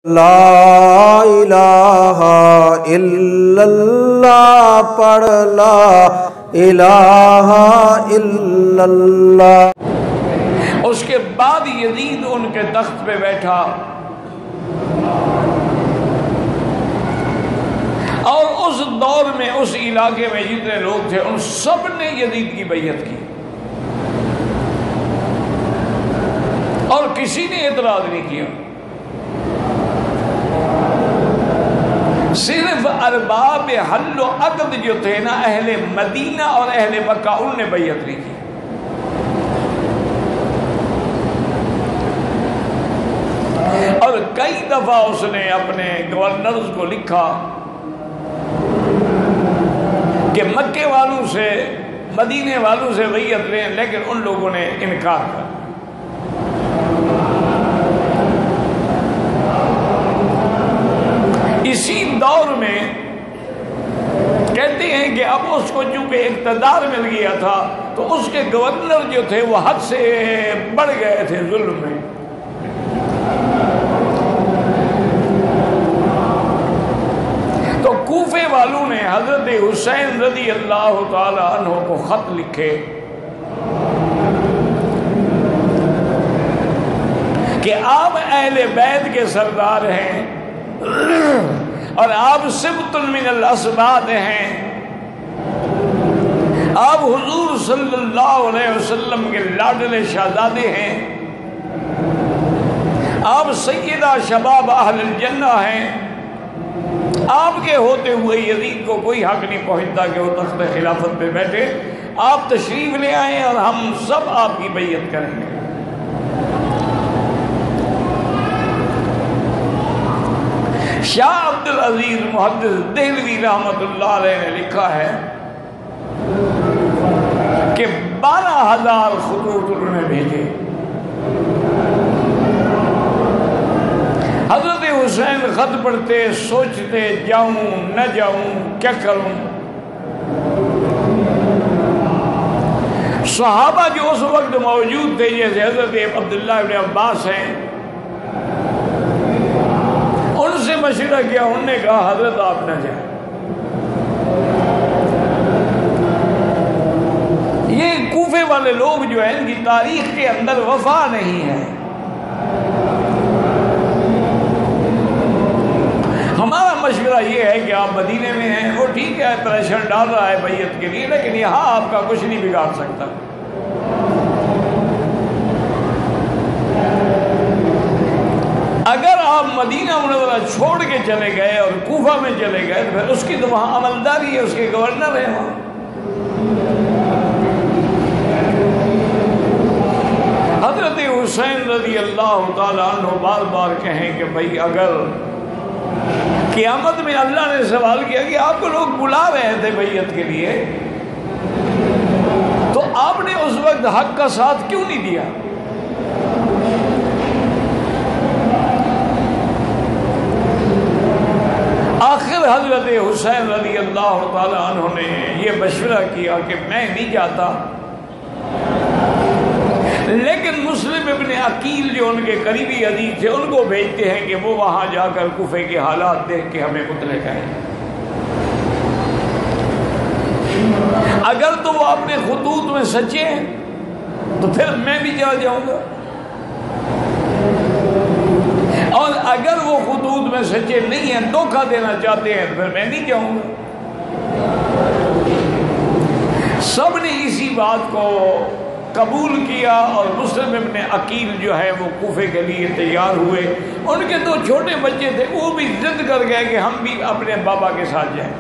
لا الہ الا اللہ پڑھ لا الہ الا اللہ۔ اس کے بعد یزید ان کے تخت پہ بیٹھا اور اس دور میں اس علاقے میں جتنے لوگ تھے ان سب نے یزید کی بیعت کی اور کسی نے اعتراض نہیں کیا۔ صرف ارباب حل و عقد جو تھے نا، اہل مدینہ اور اہل مکہ، ان نے بیعت نہیں کی۔ اور کئی دفعہ اس نے اپنے گورنرز کو لکھا کہ مکے والوں سے، مدینے والوں سے بیعت لیں، لیکن ان لوگوں نے انکار کر۔ اسی دور میں کہتے ہیں کہ اب اس کو چونکہ اقتدار مل گیا تھا تو اس کے گورنر جو تھے وہ حد سے بڑھ گئے تھے ظلم میں۔ تو کوفے والوں نے حضرت حسین رضی اللہ تعالی عنہ کو خط لکھے کہ آپ اہل بیت کے سردار ہیں اور آپ سبط من الاسباط ہیں، آپ حضور صلی اللہ علیہ وسلم کے لاڈلے شہزادے ہیں، آپ سیدہ شباب اہل الجنہ ہیں، آپ کے ہوتے ہوئے یزید کو کوئی حق نہیں پہنچتا کہ وہ تخت خلافت پہ بیٹھے، آپ تشریف لے آئیں اور ہم سب آپ کی بیعت کریں گے۔ شاہ عبد العزیز محدث دہلوی رحمۃ اللہ علیہ نے لکھا ہے کہ 12,000 خطوط انہوں نے بھیجے۔ حضرت حسین خط پڑھتے، سوچتے جاؤں نہ جاؤں، کیا کروں۔ صحابہ جو اس وقت موجود تھے جیسے حضرت عبداللہ ابن عباس ہیں، ان سے مشورہ کیا، انہوں نے کہا حضرت آپ نہ جائیں۔ یہ کوفے والے لوگ جو ہیں ان کی تاریخ کے اندر وفا نہیں ہے۔ ہمارا مشورہ یہ ہے کہ آپ مدینے میں ہیں، وہ ٹھیک ہے پریشر ڈال رہا ہے بیعت کے لیے، لیکن یہاں آپ کا کچھ نہیں بگاڑ سکتا۔ اگر آپ مدینہ منورہ چھوڑ کے چلے گئے اور کوفہ میں چلے گئے تو پھر اس کی تو وہاں عملداری ہے، اس کے گورنر ہیں وہاں۔ حضرت حسین رضی اللہ تعالیٰ عنہ بار بار کہیں کہ بھائی اگر قیامت میں اللہ نے سوال کیا کہ آپ کو لوگ بلا رہے تھے بیعت کے لیے، تو آپ نے اس وقت حق کا ساتھ کیوں نہیں دیا؟ آخر حضرت حسین رضی اللہ تعالیٰ عنہ نے یہ مشورہ کیا کہ میں نہیں جاتا، لیکن مسلم ابن عقیل جو ان کے قریبی عزیز تھے ان کو بھیجتے ہیں کہ وہ وہاں جا کر کوفے کے حالات دیکھ کے ہمیں مطلع کریں۔ اگر تو وہ اپنے خطوط میں سچے ہیں تو پھر میں بھی جاؤں گا، اور اگر وہ خطوط میں سچے نہیں ہیں، دھوکہ دینا چاہتے ہیں، تو پھر میں نہیں جاؤں گا۔ سب نے اسی بات کو قبول کیا اور مسلم ابن عقیل جو ہے وہ کوفے کے لیے تیار ہوئے۔ ان کے 2 چھوٹے بچے تھے، وہ بھی ضد کر گئے کہ ہم بھی اپنے بابا کے ساتھ جائیں۔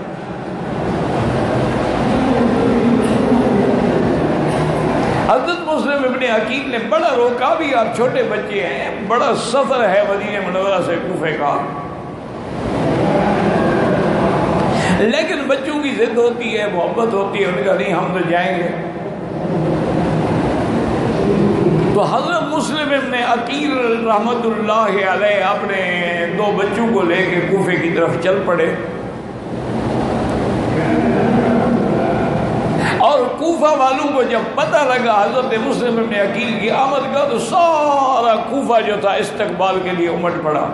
حضرت مسلم ابن عقیل نے بڑا روکا، بھی آپ چھوٹے بچے ہیں، بڑا سفر ہے مدینہ منورہ سے کوفے کا، لیکن بچوں کی ضد ہوتی ہے، محبت ہوتی ہے، انہوں نے کہا نہیں ہم تو جائیں گے۔ تو حضرت مسلم ابن عقیل رحمت اللہ علیہ اپنے 2 بچوں کو لے کے کوفے کی طرف چل پڑے، اور کوفہ والوں کو جب پتہ لگا حضرت مسلم ابن عقیل کی آمد کا تو سارا کوفہ جو تھا استقبال کے لیے امٹ پڑا۔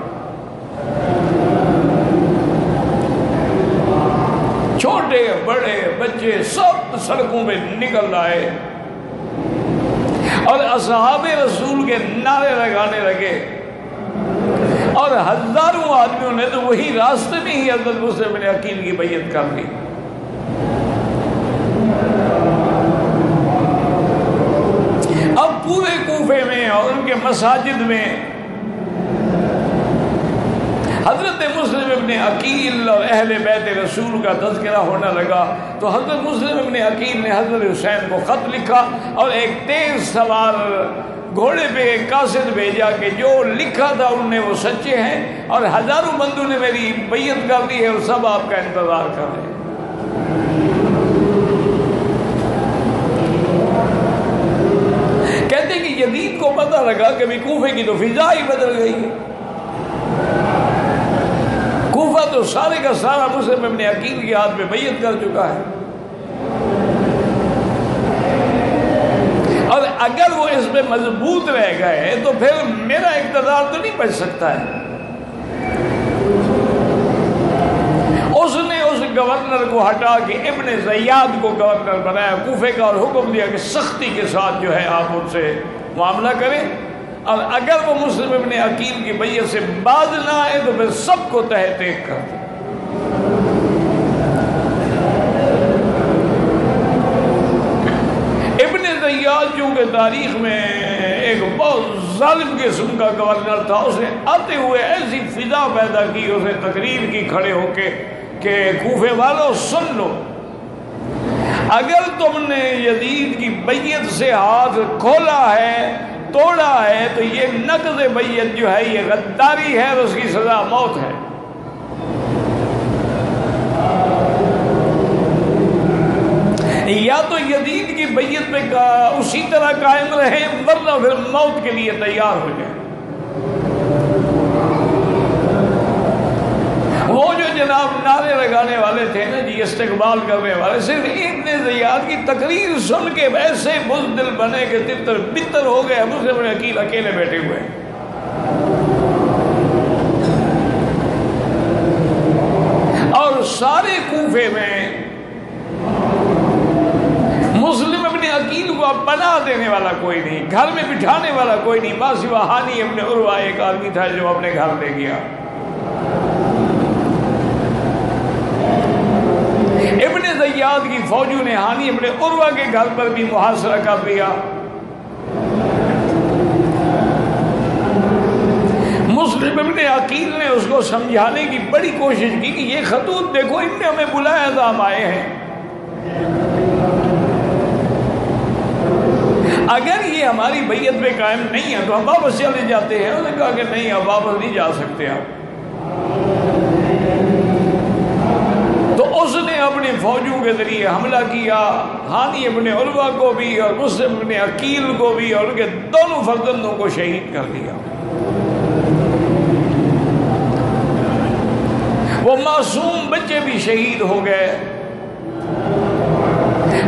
سڑکوں پہ نکل آئے اور اصحاب رسول کے نعرے لگانے لگے، اور ہزاروں آدمیوں نے تو وہی راستے میں ہی حضرت مسلم بن عقیل کی بیعت کر لی۔ اب پورے کوفے میں اور ان کے مساجد میں حضرت مسلم ابن عقیل اور اہل بیت رسول کا تذکرہ ہونے لگا، تو حضرت مسلم ابن عقیل نے حضرت حسین کو خط لکھا اور ایک تیز سوار گھوڑے پہ ایک قاصد بھیجا کہ جو لکھا تھا ان نے وہ سچے ہیں، اور ہزاروں بندوں نے میری بیعت کر دی ہے اور سب آپ کا انتظار کر رہے ہیں۔ کہتے ہیں کہ یزید کو پتہ لگا کہ بھی کوفے کی تو فضا ہی بدل گئی ہے، کوفہ تو سارے کا سارا مسلم ابن عقیل کے ہاتھ میں بیعت کر چکا ہے، اور اگر وہ اس میں مضبوط رہ گئے تو پھر میرا اقتدار تو نہیں بچ سکتا ہے۔ اس نے اس گورنر کو ہٹا کے ابن زیاد کو گورنر بنایا کوفے کا، اور حکم دیا کہ سختی کے ساتھ جو ہے آپ ان سے معاملہ کریں، اور اگر وہ مسلم ابن عقیل کی بیعت سے باز نہ آئے تو پھر سب کو تہہ تیگ کر دیں۔ ابن زیاد چونکہ تاریخ میں ایک بہت ظالم قسم کا گورنر تھا، اس نے آتے ہوئے ایسی فضا پیدا کی، اس نے تقریر کی کھڑے ہو کے کہ کوفے والوں سن لو، اگر تم نے یزید کی بیعت سے ہاتھ کھولا ہے، توڑا ہے، تو یہ نقض بیعت جو ہے یہ غداری ہے اور اس کی سزا موت ہے۔ یا تو یزید کی بیعت میں اسی طرح قائم رہے، ورنہ پھر موت کے لیے تیار ہو جائے۔ وہ جو جناب نعرے لگانے والے تھے نا جی، استقبال کرنے والے، صرف ابن زیاد کی تقریر سن کے ویسے بزدل بنے کہ تتر بتر ہو گئے، مسلم ابن عقیل اکیلے بیٹھے ہوئے ہیں۔ اور سارے کوفے میں مسلم ابن عقیل کو اب بنا دینے والا کوئی نہیں، گھر میں بٹھانے والا کوئی نہیں، ماسوا ہانی ابن عروہ ایک آدمی تھا جو اپنے گھر لے گیا۔ ابن زیاد کی فوجوں نے ہانی ابن عروہ کے گھر پر بھی محاصرہ کر دیا۔ مسلم ابن عقیل نے اس کو سمجھانے کی بڑی کوشش کی کہ یہ خطوط دیکھو، ان نے ہمیں بلایا تھا، ہم آئے ہیں، اگر یہ ہماری بیعت پہ قائم نہیں ہے تو ہم واپس چلے جاتے ہیں۔ انہوں نے کہا کہ نہیں، اب واپس نہیں جا سکتے آپ۔ تو اس نے اپنی فوجوں کے ذریعے حملہ کیا، ہانی ابن عروہ کو بھی اور مسلم ابن عقیل کو بھی، اور ان کے دونوں فرزندوں کو شہید کر دیا۔ وہ معصوم بچے بھی شہید ہو گئے۔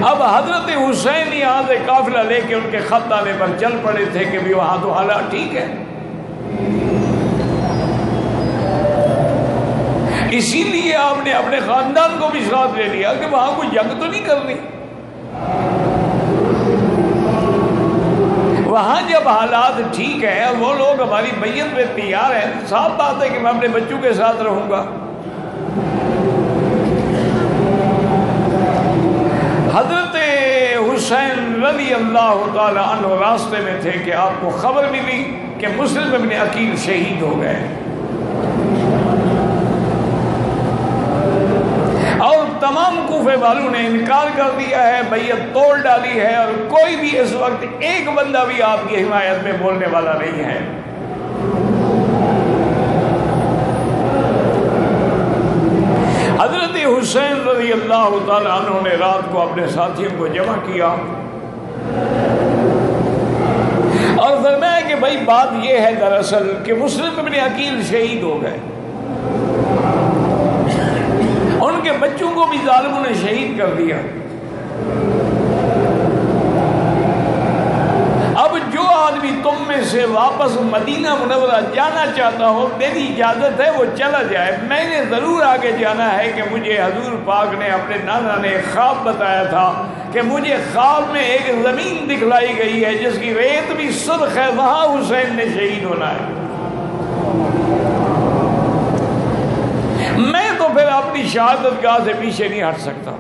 اب حضرت حسین یہاں سے قافلہ لے کے ان کے خط آنے پر چل پڑے تھے کہ بھی وہاں تو حالات ٹھیک ہے، اسی لیے آپ نے اپنے خاندان کو بھی ساتھ لے لیا کہ وہاں کوئی جنگ تو نہیں کرنی۔ وہاں جب حالات ٹھیک ہیں اور وہ لوگ ہماری بیعت پہ تیار ہیں، صاف بات ہے کہ میں اپنے بچوں کے ساتھ رہوں گا۔ حضرت حسین رضی اللہ تعالی عنہ راستے میں تھے کہ آپ کو خبر ملی کہ مسلم ابن عقیل شہید ہو گئے، اور تمام کوفے والوں نے انکار کر دیا ہے، بیعت توڑ ڈالی ہے، اور کوئی بھی اس وقت ایک بندہ بھی آپ کی حمایت میں بولنے والا نہیں ہے۔ حضرت حسین رضی اللہ تعالیٰ عنہ نے رات کو اپنے ساتھیوں کو جمع کیا اور فرمایا کہ بھائی بات یہ ہے دراصل کہ مسلم ابن عقیل شہید ہو گئے، ان کے بچوں کو بھی ظالموں نے شہید کر دیا۔ اب جو آدمی تم میں سے واپس مدینہ منورہ جانا چاہتا ہو میری اجازت ہے وہ چلا جائے، میں نے ضرور آگے جانا ہے کہ مجھے حضور پاک نے اپنے نانا نے خواب بتایا تھا کہ مجھے خواب میں ایک زمین دکھلائی گئی ہے جس کی ریت بھی سرخ ہے، وہاں حسین نے شہید ہونا ہے۔ میں تو پھر اپنی شہادت گاہ سے پیچھے نہیں ہٹ سکتا۔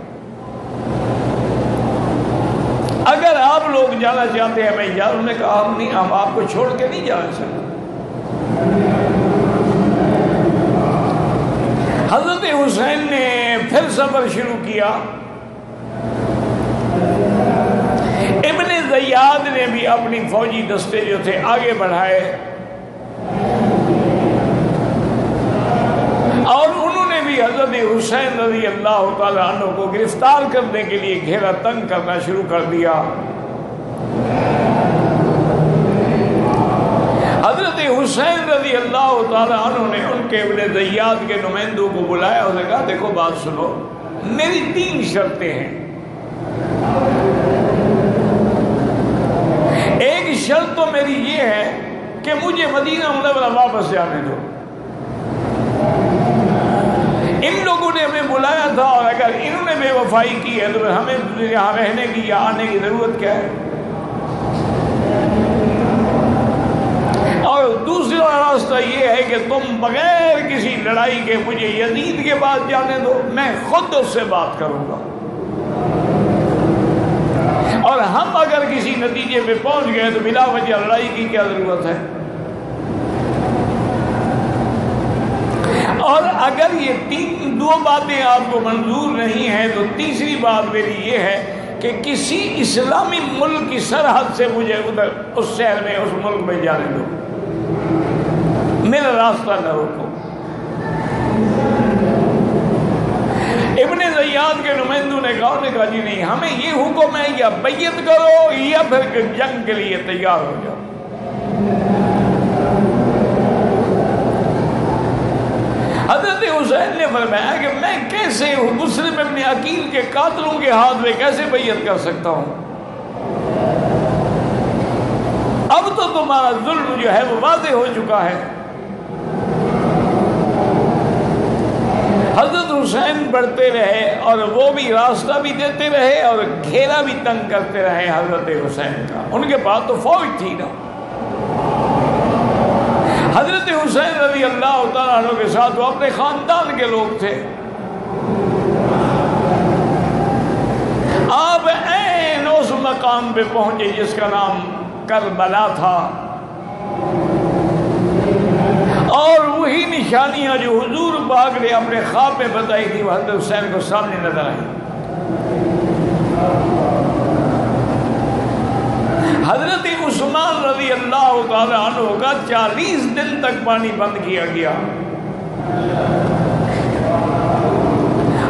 اگر آپ لوگ جانا چاہتے ہیں میں انہوں نے کہا ہم آپ کو چھوڑ کے نہیں جا سکتے۔ حضرت حسین نے پھر سفر شروع کیا۔ ابن زیاد نے بھی اپنی فوجی دستے جو تھے آگے بڑھائے اور انہوں نے بھی حضرت حسین رضی اللہ تعالیٰ عنہ کو گرفتار کرنے کے لیے گھیرا تنگ کرنا شروع کر دیا۔ حضرت حسین رضی اللہ تعالیٰ عنہ نے ان کے ابن زیاد کے نمائندوں کو بلایا اور کہا دیکھو بات سنو، میری 3 شرطیں ہیں۔ ایک شرط تو میری یہ ہے کہ مجھے مدینہ منورہ واپس جانے دو۔ ان لوگوں نے ہمیں بلایا تھا اور اگر انہوں نے بے وفائی کی ہے تو ہمیں یہاں رہنے کی یا آنے کی ضرورت کیا ہے؟ اور دوسرا راستہ یہ ہے کہ تم بغیر کسی لڑائی کے مجھے یزید کے پاس جانے دو، میں خود اس سے بات کروں گا، اور ہم اگر کسی نتیجے پہ پہنچ گئے تو بلا وجہ لڑائی کی کیا ضرورت ہے۔ اور اگر یہ 2 باتیں آپ کو منظور نہیں ہیں تو تیسری بات میری یہ ہے کہ کسی اسلامی ملک کی سرحد سے مجھے ادھر اس شہر میں اس ملک میں جانے دو، میرا راستہ نہ روکو۔ ابن زیاد کے نمائندوں نے کہا جی نہیں، ہمیں یہ حکم ہے یا بیعت کرو یا پھر جنگ کے لیے تیار ہو جاؤ۔ حضرت حسین نے فرمایا کہ میں کیسے مسلم ابن عقیل کے قاتلوں کے ہاتھ میں کیسے بیعت کر سکتا ہوں؟ اب تو تمہارا ظلم جو ہے وہ واضح ہو چکا ہے۔ حضرت حسین بڑھتے رہے اور وہ بھی راستہ بھی دیتے رہے اور گھیرا بھی تنگ کرتے رہے حضرت حسین کا۔ ان کے پاس تو فوج تھی نا۔ حضرت حسین رضی اللہ تعالیٰ عنہ کے ساتھ وہ اپنے خاندان کے لوگ تھے۔ آپ عین اس مقام پہ پہنچے جس کا نام کربلا تھا، اور وہی نشانیاں جو حضور پاک نے اپنے خواب میں بتائی تھی وہ حضرت حسین کو سامنے نظر آئی۔ حضرت عثمان رضی اللہ تعالی عنہ کا 40 دن تک پانی بند کیا گیا۔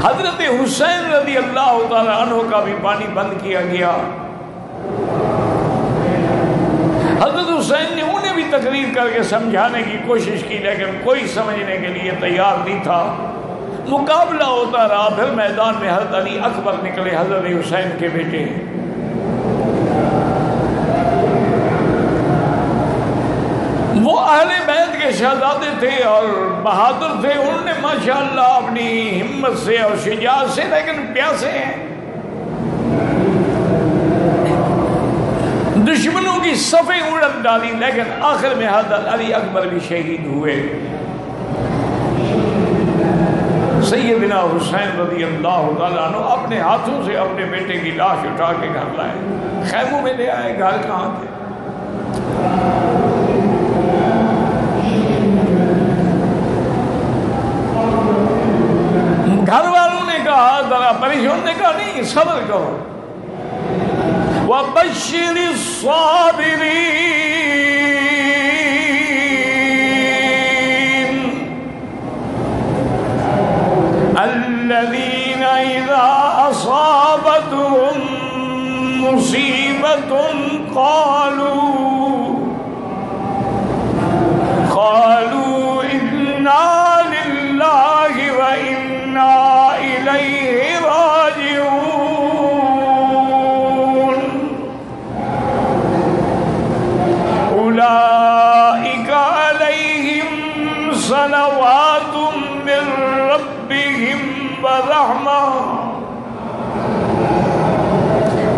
حضرت حسین رضی اللہ تعالی عنہ کا بھی پانی بند کیا گیا۔ حضرت حسین نے انہیں بھی تقریر کر کے سمجھانے کی کوشش کی لیکن کوئی سمجھنے کے لیے تیار نہیں تھا۔ مقابلہ ہوتا رہا، پھر میدان میں حضرت علی اکبر نکلے، حضرت حسین کے بیٹے۔ وہ اہل بیت کے شہزادے تھے اور بہادر تھے، انہوں نے ماشاءاللہ اپنی ہمت سے اور شجاعت سے، لیکن پیاسے ہیں، دشمنوں کی صفیں اڑت ڈالی، لیکن آخر میں حضرت علی اکبر بھی شہید ہوئے۔ سیدنا حسین رضی اللہ تعالیٰ عنہ اپنے ہاتھوں سے اپنے بیٹے کی لاش اٹھا کے گھر لائے، خیموں میں لے آئے، گھر کہاں تھے؟ گھر والوں نے کہا، ذرا پریشان نے کہا نہیں صبر کرو، وَبَشِّرِ الصَّابِرِينَ الَّذِينَ إِذَا أَصَابَتْهُم مُّصِيبَةٌ قَالُوا إِنَّا لِلَّهِ وَإِنَّا إِلَيْهِ راجعون۔ ورحمہ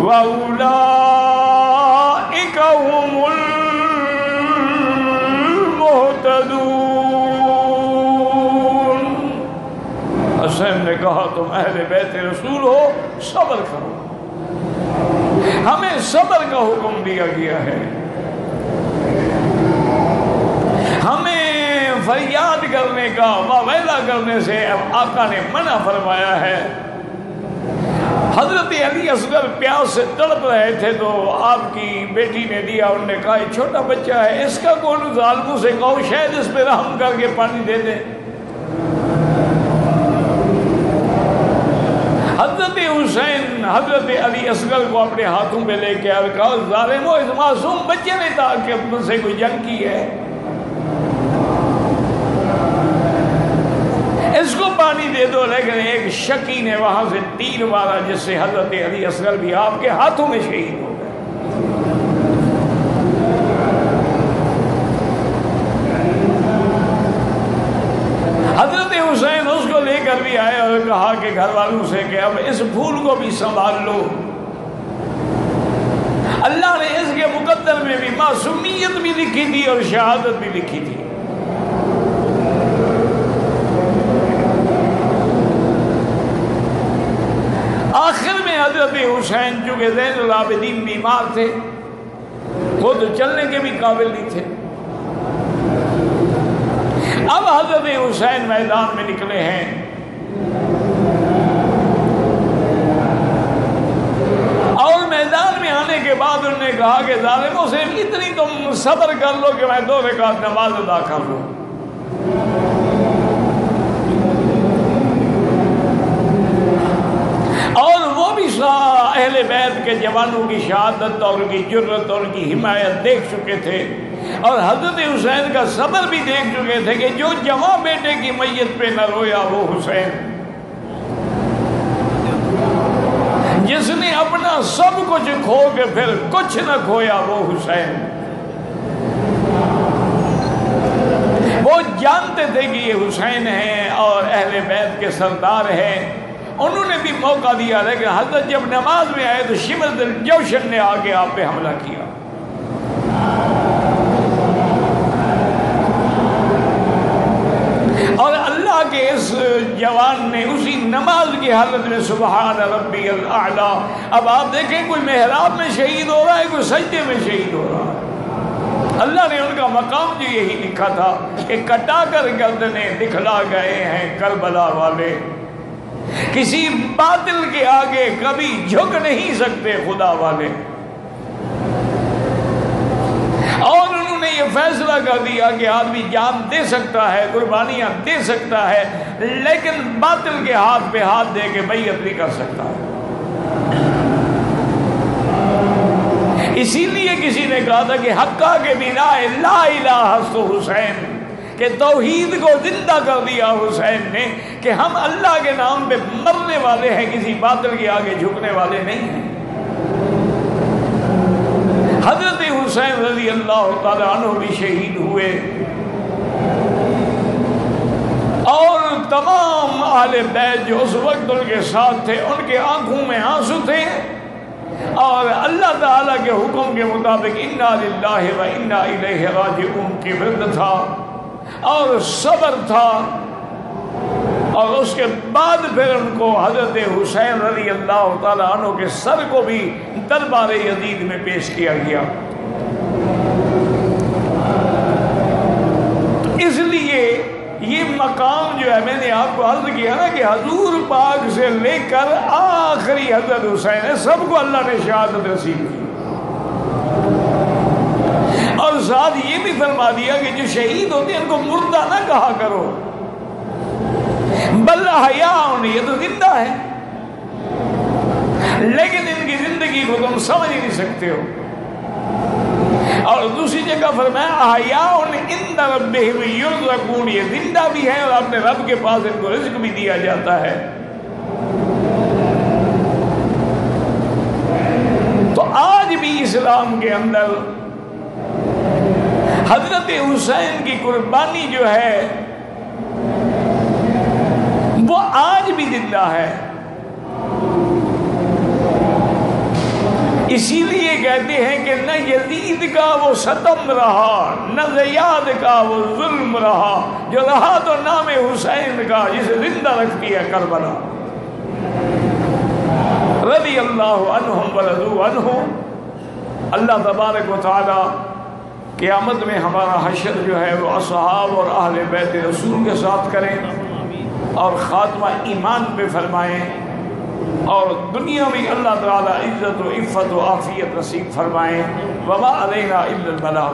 وَأُولَئِكَ هُمُ الْمُهْتَدُونَ۔ حسین نے کہا تم اہل بیت رسول ہو، صبر کرو، ہمیں صبر کا حکم دیا گیا ہے، ہمیں فریاد کرنے کا واویلا کرنے سے اب آقا نے منع فرمایا ہے۔ حضرت علی اصغر پیاس سے تڑپ رہے تھے تو آپ کی بیٹی نے دیا، انہوں نے کہا یہ چھوٹا بچہ ہے، اس کا کون ظالموں سے کہو شاید اس پہ رحم کر کے پانی دے دیں۔ حضرت حسین حضرت علی اصغر کو اپنے ہاتھوں پہ لے کے اور کہا ظالمو، اس معصوم بچے نے کہا کہ اپنے سے کوئی جنگ کی ہے، اس کو پانی دے دو۔ لیکن ایک شکی نے وہاں سے تیر مارا جس سے حضرت علی اصغر بھی آپ کے ہاتھوں میں شہید ہو گئے۔ حضرت حسین اس کو لے کر بھی آئے اور کہا کہ گھر والوں سے کہ اب اس پھول کو بھی سنبھال لو، اللہ نے اس کے مقدر میں بھی معصومیت بھی لکھی تھی اور شہادت بھی لکھی تھی۔ آخر میں حضرت حسین چونکہ زین العابدین بیمار تھے، خود چلنے کے بھی قابل نہیں تھے، اب حضرت حسین میدان میں نکلے ہیں۔ اور میدان میں آنے کے بعد انہوں نے کہا کہ ظالموں سے اتنی تم صبر کر لو کہ میں 2 رکعت نماز ادا کر لوں۔ اور وہ بھی اہل بیت کے جوانوں کی شہادت اور ان کی جرت اور ان کی حمایت دیکھ چکے تھے، اور حضرت حسین کا صبر بھی دیکھ چکے تھے کہ جو جوان بیٹے کی میت پہ نہ رویا وہ حسین، جس نے اپنا سب کچھ کھو کے پھر کچھ نہ کھویا وہ حسین۔ وہ جانتے تھے کہ یہ حسین ہیں اور اہل بیت کے سردار ہیں، انہوں نے بھی موقع دیا، لیکن حضرت جب نماز میں آئے تو شمر الجوشن نے آگے آپ پہ حملہ کیا۔ اور اللہ کے اس جوان نے اسی نماز کی حالت میں سبحان ربی الاعلیٰ، اب آپ دیکھیں کوئی محراب میں شہید ہو رہا ہے، کوئی سجدے میں شہید ہو رہا ہے۔ اللہ نے ان کا مقام جو یہی لکھا تھا کہ کٹا کر گردنیں دکھلا گئے ہیں کربلا والے، کسی باطل کے آگے کبھی جھک نہیں سکتے خدا والے۔ اور انہوں نے یہ فیصلہ کر دیا کہ آدمی جان دے سکتا ہے، قربانیاں دے سکتا ہے، لیکن باطل کے ہاتھ پہ ہاتھ دے کے بیعت نہیں کر سکتا ہے۔ اسی لیے کسی نے کہا تھا کہ حقہ کے بنا لا الہ تو حسین، کہ توحید کو زندہ کر دیا حسین نے، کہ ہم اللہ کے نام پہ مرنے والے ہیں، کسی باطل کے آگے جھکنے والے نہیں ہیں۔ حضرت حسین رضی اللہ تعالی عنہ بھی شہید ہوئے، اور تمام اہل بیت جو اس وقت ان کے ساتھ تھے ان کے آنکھوں میں آنسو تھے، اور اللہ تعالیٰ کے حکم کے مطابق انا للہ و انا الیہ راجعون کی ورد تھا اور صبر تھا۔ اور اس کے بعد پھر ان کو حضرت حسین رضی اللہ تعالیٰ عنہ کے سر کو بھی دربار یزید میں پیش کیا گیا۔ اس لیے یہ مقام جو ہے، میں نے آپ کو عرض کیا نا کہ حضور پاک سے لے کر آخری حضرت حسین ہے، سب کو اللہ نے شہادت نصیب کی، اور ساتھ یہ بھی فرما دیا کہ جو شہید ہوتے ہیں ان کو مردہ نہ کہا کرو، بل احیاء، یہ تو زندہ ہے، لیکن ان کی زندگی کو تم سمجھ نہیں سکتے ہو۔ اور دوسری جگہ فرمایا احیاء عند ربہم یرزقون، یہ زندہ بھی ہے اور اپنے رب کے پاس ان کو رزق بھی دیا جاتا ہے۔ تو آج بھی اسلام کے اندر حضرت حسین کی قربانی جو ہے وہ آج بھی زندہ زندہ ہے. اسی لیے کہتے ہیں کہ نہ یزید کا وہ ستم رہا نہ زیاد کا وہ ظلم رہا، جو رہا تو نام حسین کا جسے زندہ رکھتی ہے کربلا. رضی اللہ عنہم ورضوا عنہ. اللہ تبارک و تعالی قیامت میں ہمارا حشر جو ہے وہ اصحاب اور اہل بیت رسول کے ساتھ کریں اور خاتمہ ایمان پہ فرمائیں، اور دنیا میں اللہ تعالی عزت و عفت و عافیت نصیب فرمائیں. وما علینا الا البلاغ.